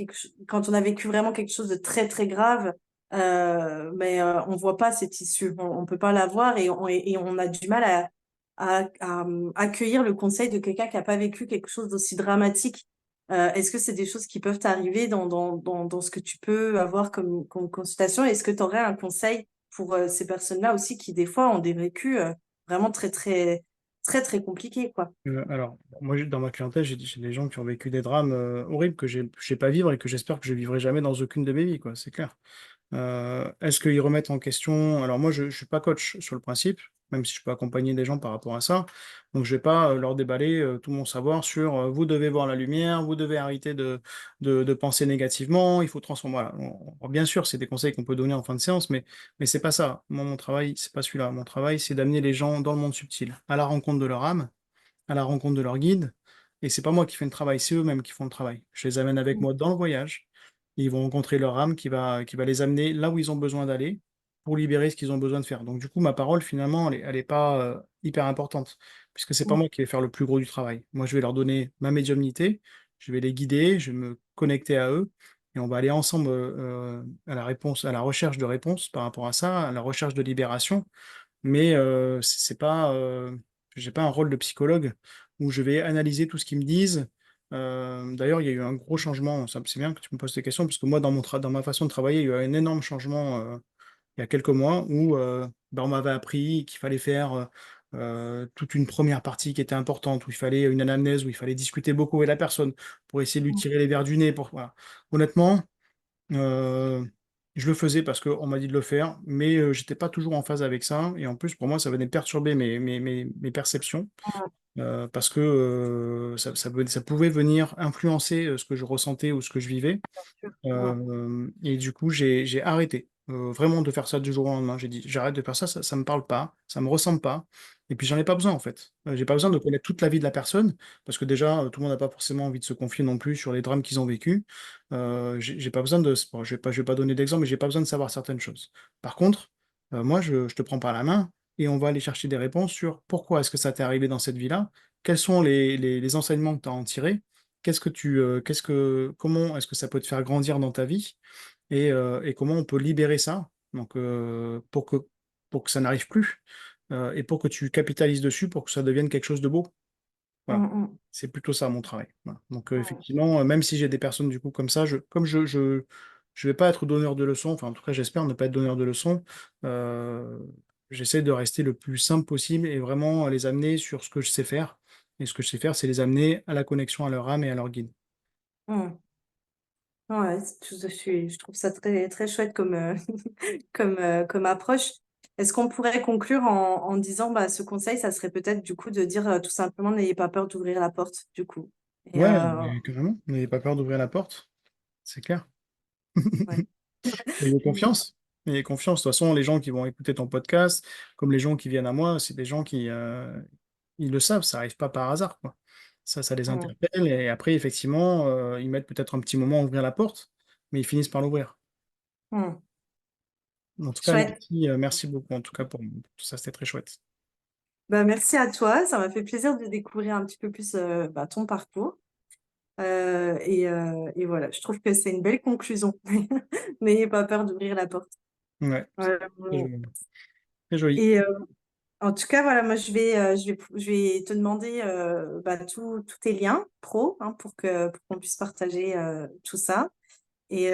quand on a vécu vraiment quelque chose de très, très grave, mais on voit pas cette issue. On peut pas la voir et on a du mal à accueillir le conseil de quelqu'un qui a pas vécu quelque chose d'aussi dramatique. Est-ce que c'est des choses qui peuvent t'arriver dans ce que tu peux avoir comme consultation? Est-ce que tu aurais un conseil pour ces personnes-là aussi qui, des fois, ont des vécus vraiment très, très, très, très compliqués, quoi? Alors, moi, dans ma clientèle, j'ai des gens qui ont vécu des drames horribles que j'ai pas à vivre et que j'espère que je vivrai jamais dans aucune de mes vies, quoi, c'est clair. Est-ce qu'ils remettent en question? Alors moi, je ne suis pas coach sur le principe, même si je peux accompagner des gens par rapport à ça. Donc je vais pas leur déballer tout mon savoir sur vous devez voir la lumière, vous devez arrêter de penser négativement, il faut transformer. Voilà. Bien sûr, c'est des conseils qu'on peut donner en fin de séance, mais c'est pas ça. Moi, mon travail, c'est pas celui-là. Mon travail, c'est d'amener les gens dans le monde subtil, à la rencontre de leur âme, à la rencontre de leur guide. Et c'est pas moi qui fais le travail, c'est eux-mêmes qui font le travail. Je les amène avec Mmh. moi dans le voyage. Et ils vont rencontrer leur âme qui va les amener là où ils ont besoin d'aller pour libérer ce qu'ils ont besoin de faire. Donc du coup, ma parole, finalement, elle est pas hyper importante, puisque c'est pas Mmh. moi qui vais faire le plus gros du travail. Moi, je vais leur donner ma médiumnité, je vais les guider, je vais me connecter à eux, et on va aller ensemble à la réponse, à la recherche de réponses par rapport à ça, à la recherche de libération. Mais c'est pas, j'ai pas un rôle de psychologue où je vais analyser tout ce qu'ils me disent. D'ailleurs, il y a eu un gros changement, ça c'est bien que tu me poses ces questions, parce que moi, dans ma façon de travailler, il y a eu un énorme changement il y a quelques mois où bah, on m'avait appris qu'il fallait faire toute une première partie qui était importante, où il fallait une anamnèse, où il fallait discuter beaucoup avec la personne pour essayer de lui tirer les vers du nez. Voilà. Honnêtement, euh, je le faisais parce qu'on m'a dit de le faire, mais j'étais pas toujours en phase avec ça. Et en plus, pour moi, ça venait perturber mes perceptions parce que ça pouvait venir influencer ce que je ressentais ou ce que je vivais. Mmh. Et du coup, j'ai arrêté vraiment de faire ça du jour au lendemain. J'ai dit, j'arrête de faire ça, ça me parle pas, ça me ressemble pas. Et puis, j'en ai pas besoin en fait. J'ai pas besoin de connaître toute la vie de la personne parce que déjà, tout le monde n'a pas forcément envie de se confier non plus sur les drames qu'ils ont vécus. J'ai pas besoin de. Bon, je vais pas donner d'exemple, mais j'ai pas besoin de savoir certaines choses. Par contre, moi, je te prends par la main et on va aller chercher des réponses sur pourquoi est-ce que ça t'est arrivé dans cette vie-là, quels sont les enseignements que tu as en tiré. Comment est-ce que ça peut te faire grandir dans ta vie et comment on peut libérer ça donc, pour que ça n'arrive plus et pour que tu capitalises dessus pour que ça devienne quelque chose de beau. Voilà. Mmh. Mmh. C'est plutôt ça mon travail. Voilà. Donc, Mmh. effectivement, même si j'ai des personnes du coup comme ça, comme je vais pas être donneur de leçons, enfin, en tout cas, j'espère ne pas être donneur de leçons. euh, J'essaie de rester le plus simple possible et vraiment les amener sur ce que je sais faire. Et ce que je sais faire, c'est les amener à la connexion à leur âme et à leur guide. Mmh. Ouais, je trouve ça très, très chouette comme approche. Est-ce qu'on pourrait conclure en disant, bah, ce conseil, ça serait peut-être du coup de dire tout simplement, n'ayez pas peur d'ouvrir la porte, du coup. Et Ouais, mais carrément. N'ayez pas peur d'ouvrir la porte, c'est clair. ouais. Ayez confiance. Ayez confiance. De toute façon, les gens qui vont écouter ton podcast, comme les gens qui viennent à moi, c'est des gens qui ils le savent, ça arrive pas par hasard, quoi. Ça les Mmh. interpelle et après, effectivement, ils mettent peut-être un petit moment à ouvrir la porte, mais ils finissent par l'ouvrir. Mmh. En tout cas, Chouette. merci beaucoup en tout cas pour tout ça, c'était très chouette. Bah, merci à toi. Ça m'a fait plaisir de découvrir un petit peu plus bah, ton parcours. Et voilà, je trouve que c'est une belle conclusion. N'ayez pas peur d'ouvrir la porte. Ouais, Voilà. très joli. Très joli. Et en tout cas, voilà, moi, je vais te demander bah, tous tes liens pro hein, pour qu'on puisse partager tout ça. Et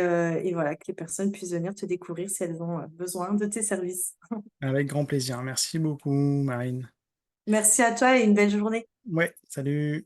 voilà, que les personnes puissent venir te découvrir si elles ont besoin de tes services. Avec grand plaisir. Merci beaucoup, Marine. Merci à toi et une belle journée. Ouais, salut.